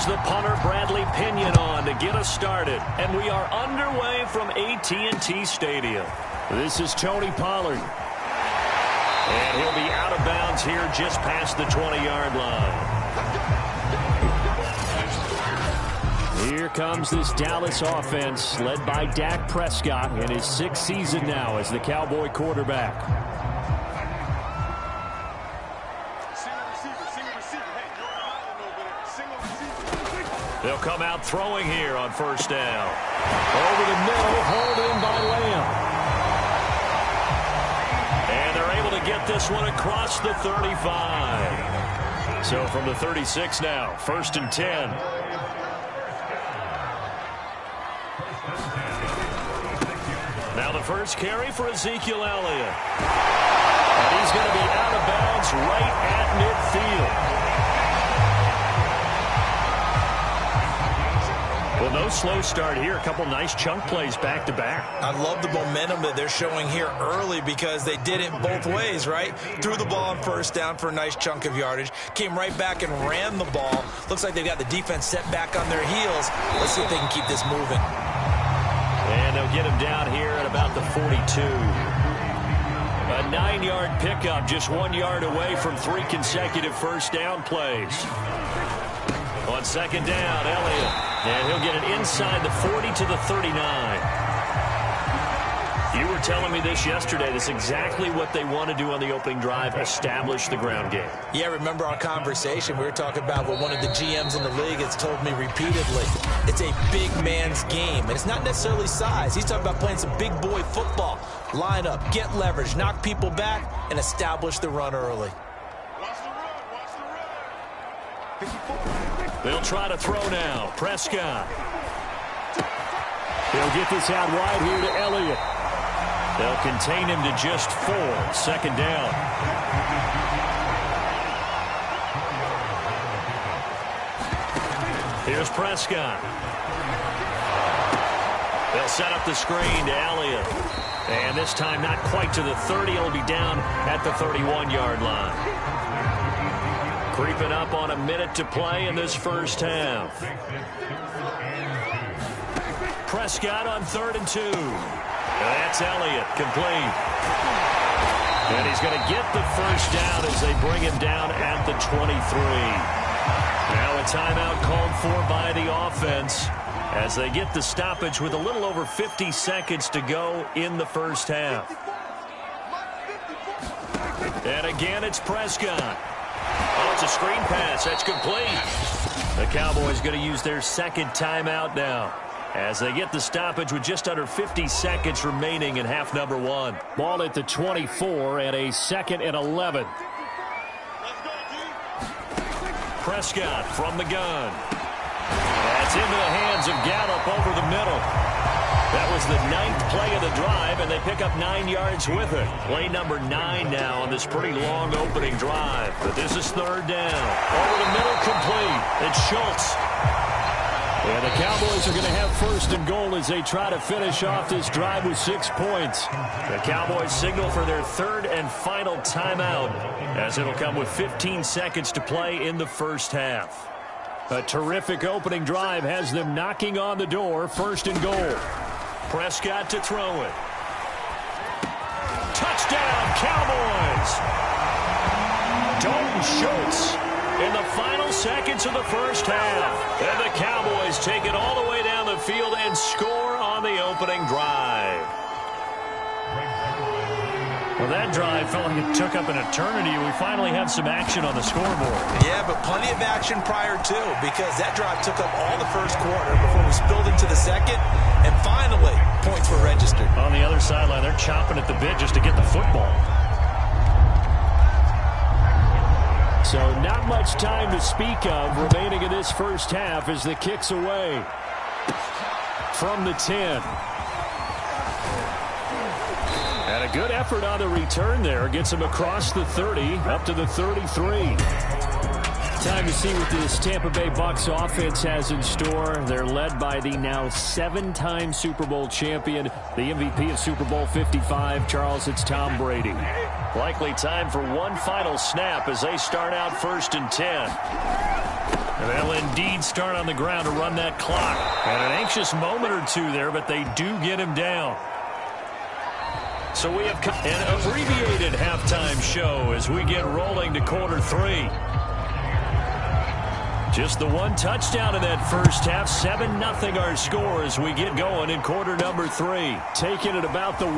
There's the punter, Bradley Pinion, on to get us started. And we are underway from AT&T Stadium. This is Tony Pollard. And he'll be out of bounds here just past the 20-yard line. Here comes this Dallas offense led by Dak Prescott in his 6th season now as the Cowboy quarterback. They'll come out throwing here on first down. Over the middle, hauled in by Lamb. And they're able to get this one across the 35. So from the 36 now, 1st and 10. Now the first carry for Ezekiel Elliott. And he's going to be out of bounds right at midfield. Well, no slow start here. A couple nice chunk plays back-to-back. I love the momentum that they're showing here early because they did it both ways, right? Threw the ball on first down for a nice chunk of yardage. Came right back and ran the ball. Looks like they've got the defense set back on their heels. Let's see if they can keep this moving. And they'll get him down here at about the 42. A 9-yard pickup, just 1 yard away from 3 consecutive first down plays. On second down, Elliott. And he'll get it inside the 40 to the 39. You were telling me this yesterday. That's exactly what they want to do on the opening drive, establish the ground game. Yeah, remember our conversation. We were talking about what one of the GMs in the league has told me repeatedly. It's a big man's game, and it's not necessarily size. He's talking about playing some big boy football. Line up, get leverage, knock people back, and establish the run early. They'll try to throw now. Prescott. He'll get this out wide here to Elliott. They'll contain him to just 4. Second down. Here's Prescott. They'll set up the screen to Elliott. And this time not quite to the 30. He'll be down at the 31-yard line. Creeping up on a minute to play in this first half. Prescott on 3rd and 2. That's Elliott, complete. And he's going to get the first down as they bring him down at the 23. Now a timeout called for by the offense as they get the stoppage with a little over 50 seconds to go in the first half. And again, it's Prescott. Oh, it's a screen pass. That's complete. The Cowboys going to use their second timeout now as they get the stoppage with just under 50 seconds remaining in half number 1. Ball at the 24 and a 2nd and 11. Prescott from the gun. That's into the hands of Gallup over the middle. That was the 9th play of the drive, and they pick up 9 yards with it. Play number 9 now on this pretty long opening drive. But this is 3rd down. Over the middle, complete. It's Schultz. And the Cowboys are going to have 1st and goal as they try to finish off this drive with 6 points. The Cowboys signal for their 3rd and final timeout as it'll come with 15 seconds to play in the first half. A terrific opening drive has them knocking on the door. 1st and goal. Prescott to throw it. Touchdown, Cowboys! Dalton Schultz in the final seconds of the first half. And the Cowboys take it all the way down the field and score on the opening drive. Well, that drive felt like it took up an eternity. We finally have some action on the scoreboard. Yeah, but plenty of action prior to, because that drive took up all the first quarter before we spilled into the second, and finally, points were registered. On the other sideline, they're chomping at the bit just to get the football. So not much time to speak of remaining in this first half as the kick's away from the 10. And a good effort on the return there. Gets him across the 30, up to the 33. Time to see what this Tampa Bay Bucs offense has in store. They're led by the now 7-time Super Bowl champion, the MVP of Super Bowl 55. Charles, it's Tom Brady. Likely time for one final snap as they start out 1st and 10. And they'll indeed start on the ground to run that clock. And an anxious moment or two there, but they do get him down. So we have an abbreviated halftime show as we get rolling to quarter 3. Just the one touchdown in that first half. 7-0 our score as we get going in quarter number 3. Taking it about the 1.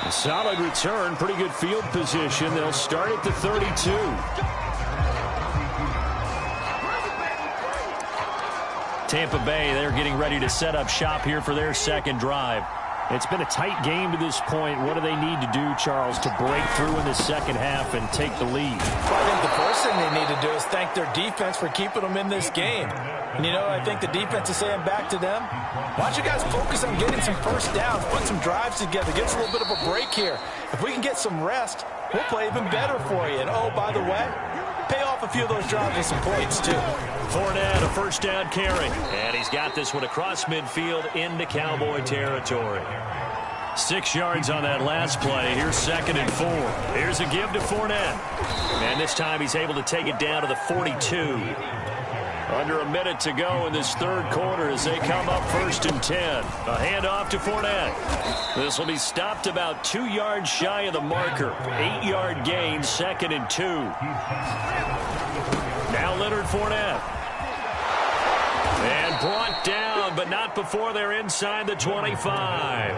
A solid return. Pretty good field position. They'll start at the 32. Tampa Bay, they're getting ready to set up shop here for their second drive. It's been a tight game to this point. What do they need to do, Charles, to break through in the second half and take the lead? Well, I think the first thing they need to do is thank their defense for keeping them in this game. And, you know, I think the defense is saying back to them, why don't you guys focus on getting some first downs, put some drives together, get us a little bit of a break here. If we can get some rest, we'll play even better for you. And, oh, by the way, pay off a few of those drives with some points, too. Fournette, a first down carry. And he's got this one across midfield into Cowboy territory. 6 yards on that last play. Here's 2nd and 4. Here's a give to Fournette. And this time he's able to take it down to the 42. Under a minute to go in this third quarter as they come up 1st and 10. A handoff to Fournette. This will be stopped about 2 yards shy of the marker. 8-yard gain, 2nd and 2. Now Leonard Fournette. And brought down, but not before they're inside the 25.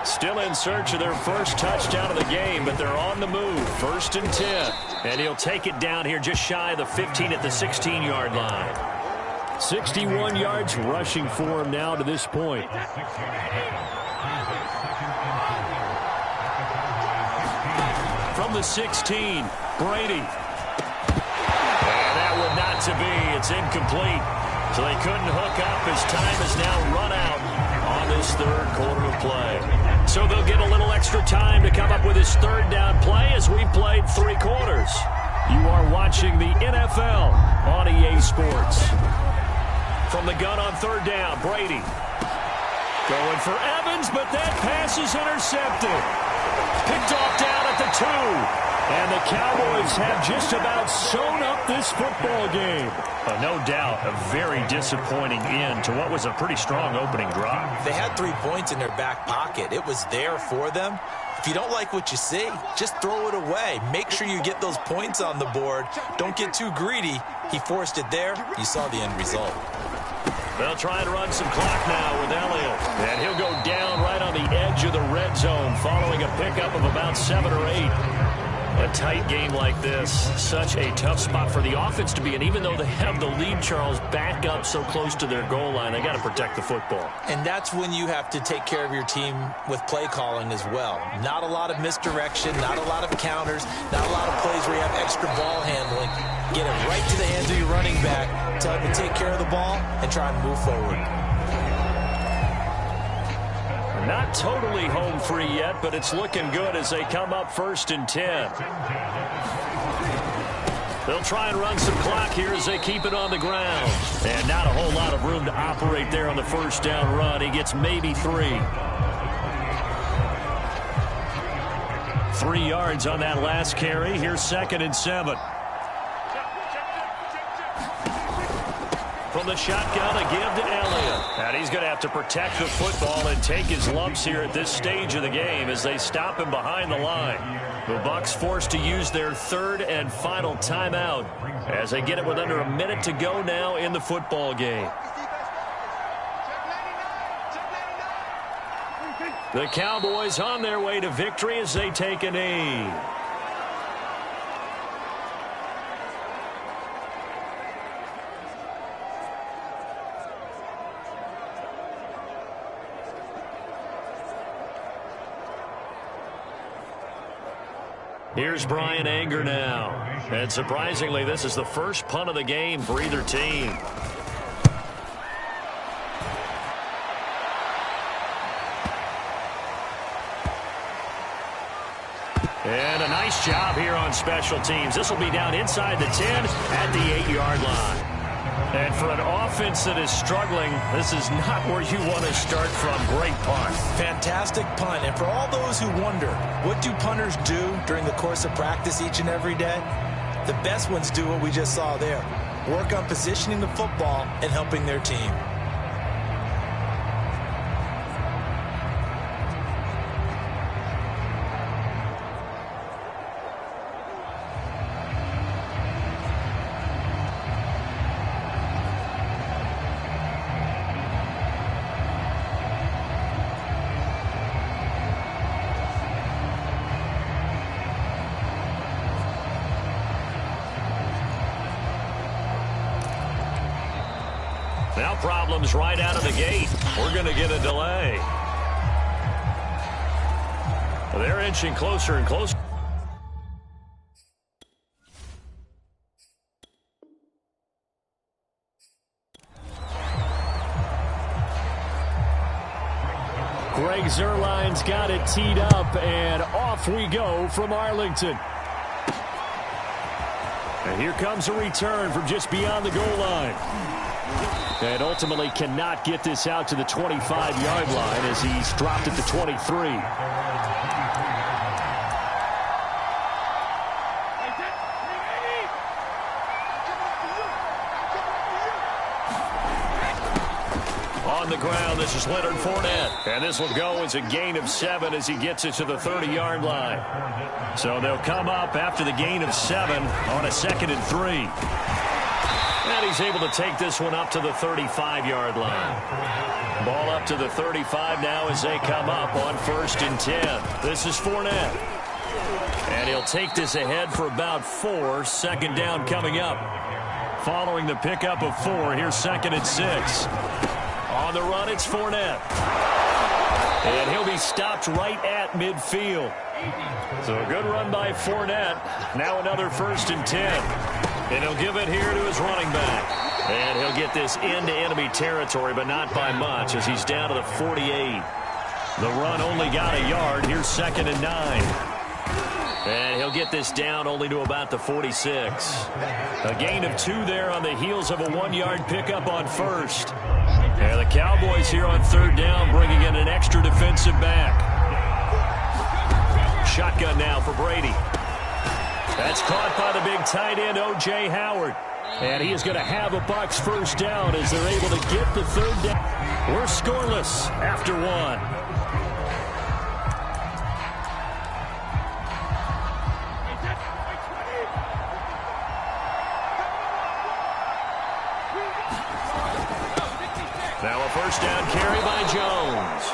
Still in search of their first touchdown of the game, but they're on the move. 1st and 10. And he'll take it down here just shy of the 15 at the 16-yard line. 61 yards rushing for him now to this point. From the 16, Brady. And that would not to be. It's incomplete. So they couldn't hook up as time is now run out on this third quarter of play. So they'll get a little extra time to come up with his third down play as we played 3 quarters. You are watching the NFL on EA Sports. From the gun on 3rd down, Brady. Going for Evans, but that pass is intercepted. Picked off down at the 2. And the Cowboys have just about sewn up this football game. No doubt a very disappointing end to what was a pretty strong opening drive. They had 3 points in their back pocket. It was there for them. If you don't like what you see, just throw it away. Make sure you get those points on the board. Don't get too greedy. He forced it there. You saw the end result. They'll try and run some clock now with Elliott. And he'll go down right on the edge of the red zone following a pickup of about 7 or 8. A tight game like this, such a tough spot for the offense to be in. Even though they have the lead, Charles, back up so close to their goal line, they got to protect the football. And that's when you have to take care of your team with play calling as well. Not a lot of misdirection, not a lot of counters, not a lot of plays where you have extra ball handling. Get it right to the hands of your running back, tell him to take care of the ball, and try and move forward. Not totally home free yet, but it's looking good as they come up 1st and 10. They'll try and run some clock here as they keep it on the ground. And not a whole lot of room to operate there on the first down run. He gets maybe 3. 3 yards on that last carry. Here's 2nd and 7. From the shotgun, a give to Elliott. And he's going to have to protect the football and take his lumps here at this stage of the game as they stop him behind the line. The Bucs forced to use their 3rd and final timeout as they get it with under a minute to go now in the football game. The Cowboys on their way to victory as they take a knee. Here's Brian Anger now. And surprisingly, this is the first punt of the game for either team. And a nice job here on special teams. This will be down inside the 10 at the 8-yard line. And for an offense that is struggling, this is not where you want to start from. Great punt. Fantastic punt. And for all those who wonder, what do punters do during the course of practice each and every day? The best ones do what we just saw there. Work on positioning the football and helping their team. Now problems right out of the gate. We're going to get a delay. They're inching closer and closer. Greg Zuerlein's got it teed up, and off we go from Arlington. And here comes a return from just beyond the goal line. And ultimately cannot get this out to the 25-yard line as he's dropped at the 23. On the ground, this is Leonard Fournette. And this will go as a gain of 7 as he gets it to the 30-yard line. So they'll come up after the gain of 7 on a 2nd and 3. And he's able to take this one up to the 35-yard line. Ball up to the 35 now as they come up on 1st and 10. This is Fournette. And he'll take this ahead for about 4. 2nd down coming up. Following the pickup of 4, here's 2nd and 6. On the run, it's Fournette. And he'll be stopped right at midfield. So a good run by Fournette. Now another 1st and 10. And he'll give it here to his running back. And he'll get this into enemy territory, but not by much as he's down to the 48. The run only got a yard. Here's 2nd and 9. And he'll get this down only to about the 46. A gain of 2 there on the heels of a 1-yard pickup on 1st. And the Cowboys here on 3rd down bringing in an extra defensive back. Shotgun now for Brady. That's caught by the big tight end, O.J. Howard. And he is going to have a Bucs 1st down as they're able to get the 3rd down. We're scoreless after 1. Now a 1st down carry by Jones.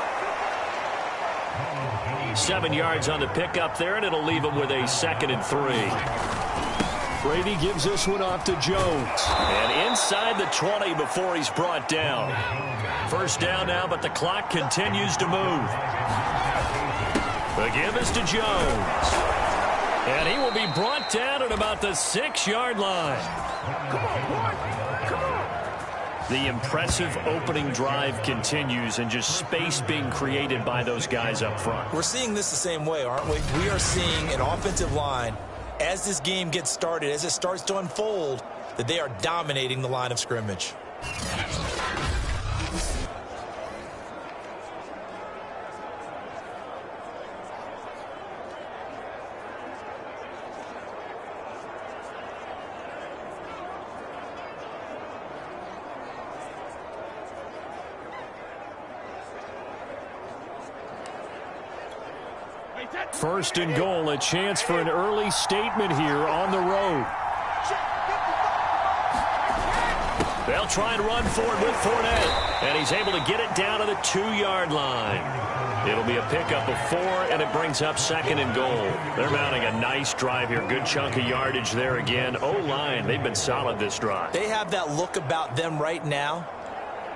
7 yards on the pickup there, and it'll leave him with a 2nd and 3. Brady gives this one off to Jones. And inside the 20 before he's brought down. 1st down now, but the clock continues to move. The give is to Jones. And he will be brought down at about the 6-yard line. Come on, boy. Come on. The impressive opening drive continues and just space being created by those guys up front. We're seeing this the same way, aren't we? We are seeing an offensive line, as this game gets started, as it starts to unfold, that they are dominating the line of scrimmage. First and goal, a chance for an early statement here on the road. They'll try and run forward with Fournette, and he's able to get it down to the 2-yard line. It'll be a pickup of 4, and it brings up 2nd and goal. They're mounting a nice drive here. Good chunk of yardage there again. O-line, they've been solid this drive. They have that look about them right now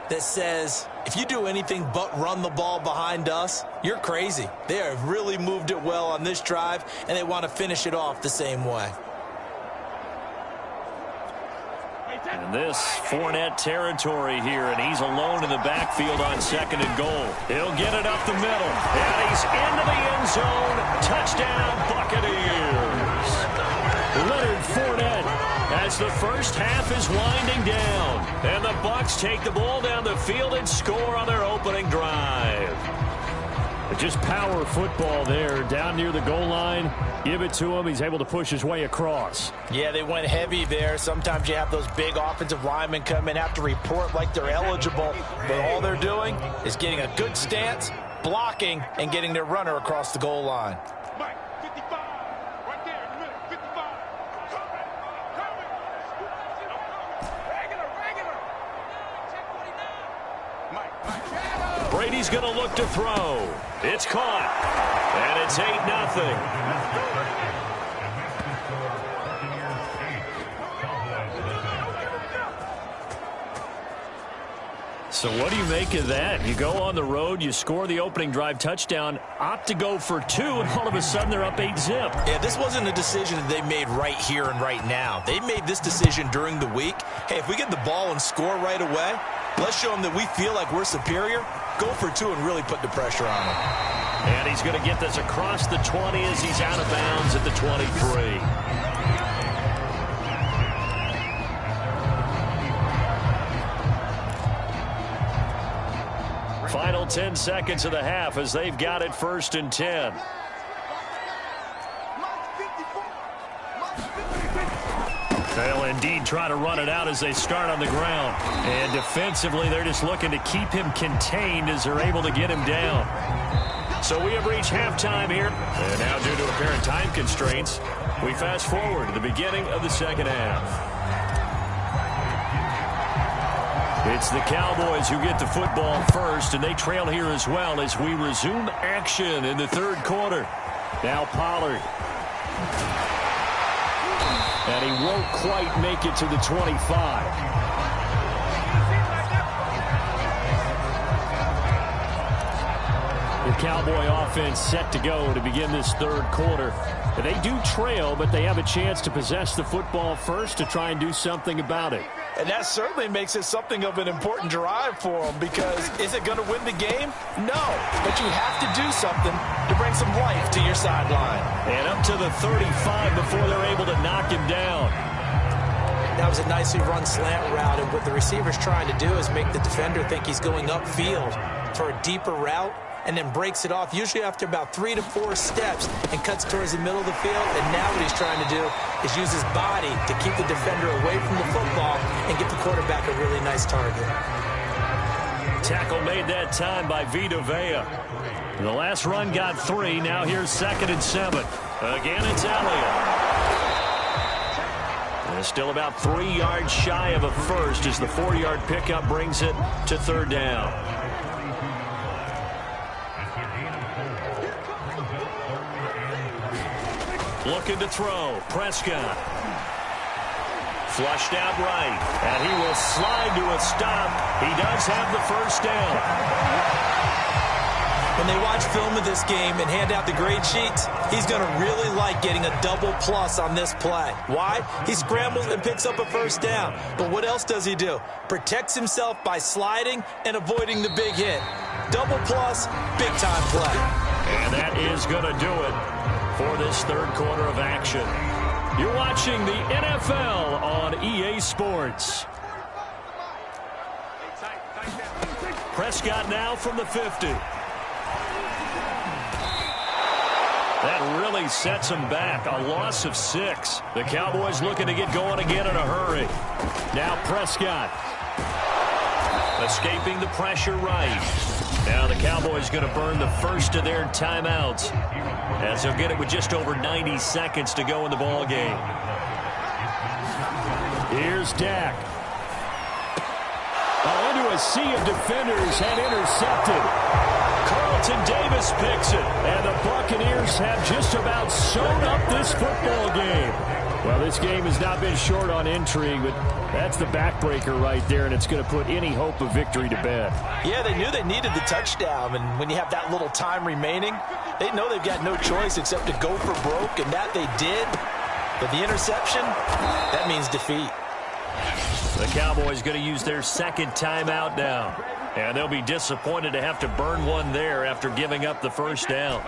that says, if you do anything but run the ball behind us, you're crazy. They have really moved it well on this drive, and they want to finish it off the same way. And this Fournette territory here, and he's alone in the backfield on 2nd and goal. He'll get it up the middle, and he's into the end zone. Touchdown, Buccaneers. Leonard Fournette as the first half is winding down. And the Bucs take the ball down the field and score on their opening drive. Just power football there, down near the goal line. Give it to him. He's able to push his way across. Yeah, they went heavy there. Sometimes you have those big offensive linemen come in, have to report like they're eligible, but all they're doing is getting a good stance, blocking, and getting their runner across the goal line. Brady's going to look to throw. It's caught. And it's 8-0. So what do you make of that? You go on the road, you score the opening drive touchdown, opt to go for 2, and all of a sudden they're up 8-0. Yeah, this wasn't a decision that they made right here and right now. They made this decision during the week. Hey, if we get the ball and score right away, let's show them that we feel like we're superior. Go for 2 and really put the pressure on them. And he's going to get this across the 20 as he's out of bounds at the 23. Final 10 seconds of the half as they've got it 1st and 10. They'll indeed try to run it out as they start on the ground. And defensively, they're just looking to keep him contained as they're able to get him down. So we have reached halftime here. And now, due to apparent time constraints, we fast forward to the beginning of the second half. It's the Cowboys who get the football first, and they trail here as well as we resume action in the third quarter. Now Pollard. And he won't quite make it to the 25. The Cowboy offense set to go to begin this third quarter. They do trail, but they have a chance to possess the football first to try and do something about it. And that certainly makes it something of an important drive for them, because is it going to win the game? No, but you have to do something to bring some life to your sideline. And up to the 35 before they're able to knock him down. That was a nicely run slant route, and what the receiver's trying to do is make the defender think he's going upfield for a deeper route, and then breaks it off, usually after about 3 to 4 steps, and cuts towards the middle of the field. And now what he's trying to do is use his body to keep the defender away from the football and get the quarterback a really nice target. Tackle made that time by Vita Vea. The last run got 3. Now here's 2nd and 7. Again, it's Elliott. And still about 3 yards shy of a first as the 4-yard pickup brings it to 3rd down. Looking to throw. Prescott. Flushed out right. And he will slide to a stop. He does have the first down. When they watch film of this game and hand out the grade sheets, he's going to really like getting a double plus on this play. Why? He scrambles and picks up a first down. But what else does he do? Protects himself by sliding and avoiding the big hit. Double plus, big-time play. And that is going to do it for this third quarter of action. You're watching the NFL on EA Sports. Prescott now from the 50. That really sets him back. A loss of 6. The Cowboys looking to get going again in a hurry. Now Prescott. Escaping the pressure right. Now the Cowboys going to burn the first of their timeouts, as they'll get it with just over 90 seconds to go in the ball game. Here's Dak. Into a sea of defenders and intercepted. Carlton Davis picks it, and the Buccaneers have just about sewn up this football game. Well, this game has not been short on intrigue, but that's the backbreaker right there, and it's going to put any hope of victory to bed. Yeah, they knew they needed the touchdown, and when you have that little time remaining, they know they've got no choice except to go for broke, and that they did. But the interception, that means defeat. The Cowboys going to use their second timeout now, and they'll be disappointed to have to burn one there after giving up the first down.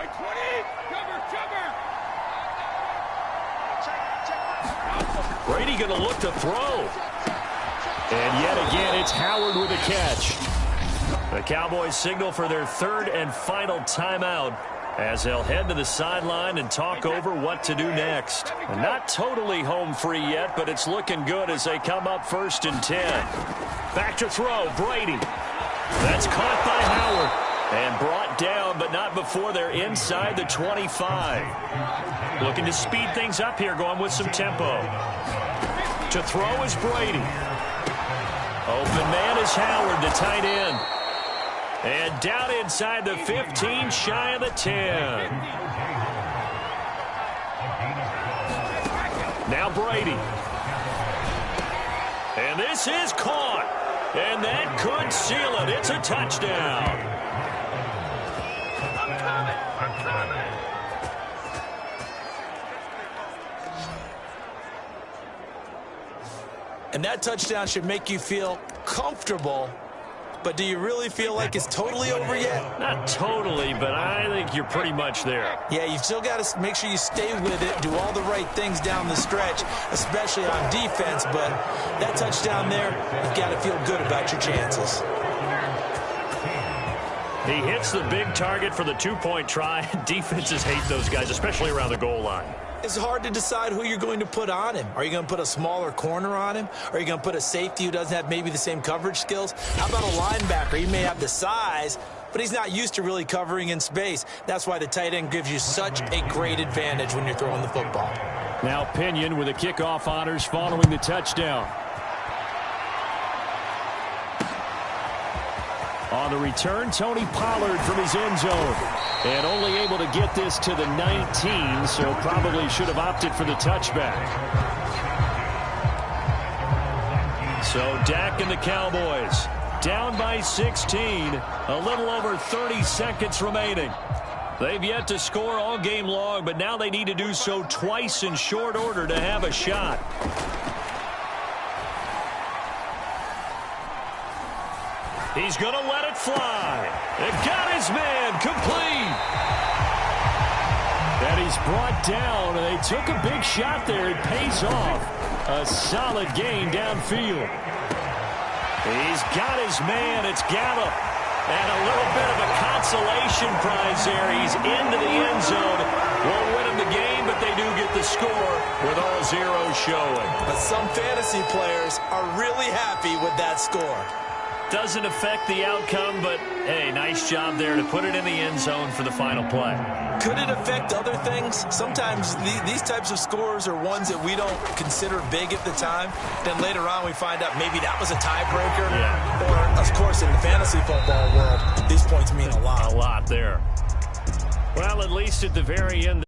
Brady going to look to throw. And yet again, it's Howard with a catch. The Cowboys signal for their third and final timeout as they'll head to the sideline and talk over what to do next. And not totally home free yet, but it's looking good as they come up 1st and 10. Back to throw, Brady. That's caught by Howard and brought down, but not before they're inside the 25. Looking to speed things up here, going with some tempo. To throw is Brady. Open man is Howard, the tight end. And down inside the 15, shy of the 10. Now Brady. And this is caught. And that could seal it. It's a touchdown. I'm coming. And that touchdown should make you feel comfortable. But do you really feel like it's totally over yet? Not totally, but I think you're pretty much there. Yeah, you've still got to make sure you stay with it, do all the right things down the stretch, especially on defense. But that touchdown there, you've got to feel good about your chances. He hits the big target for the two-point try. Defenses hate those guys, especially around the goal line. It's hard to decide who you're going to put on him. Are you going to put a smaller corner on him? Are you going to put a safety who doesn't have maybe the same coverage skills? How about a linebacker? He may have the size, but he's not used to really covering in space. That's why the tight end gives you such a great advantage when you're throwing the football. Now Pinion with the kickoff honors following the touchdown. On the return, Tony Pollard from his end zone. And only able to get this to the 19, so probably should have opted for the touchback. So Dak and the Cowboys down by 16, a little over 30 seconds remaining. They've yet to score all game long, but now they need to do so twice in short order to have a shot. He's going to let it fly. It got his man complete. And he's brought down, and they took a big shot there. It pays off. A solid gain downfield. He's got his man. It's Gallup. And a little bit of a consolation prize there. He's into the end zone. Won't win him the game, but they do get the score with all zeros showing. But some fantasy players are really happy with that score. Doesn't affect the outcome, but, hey, nice job there to put it in the end zone for the final play. Could it affect other things? Sometimes these types of scores are ones that we don't consider big at the time. Then later on we find out maybe that was a tiebreaker. Yeah. Or, of course, in the fantasy football world, these points mean a lot. A lot there. Well, at least at the very end,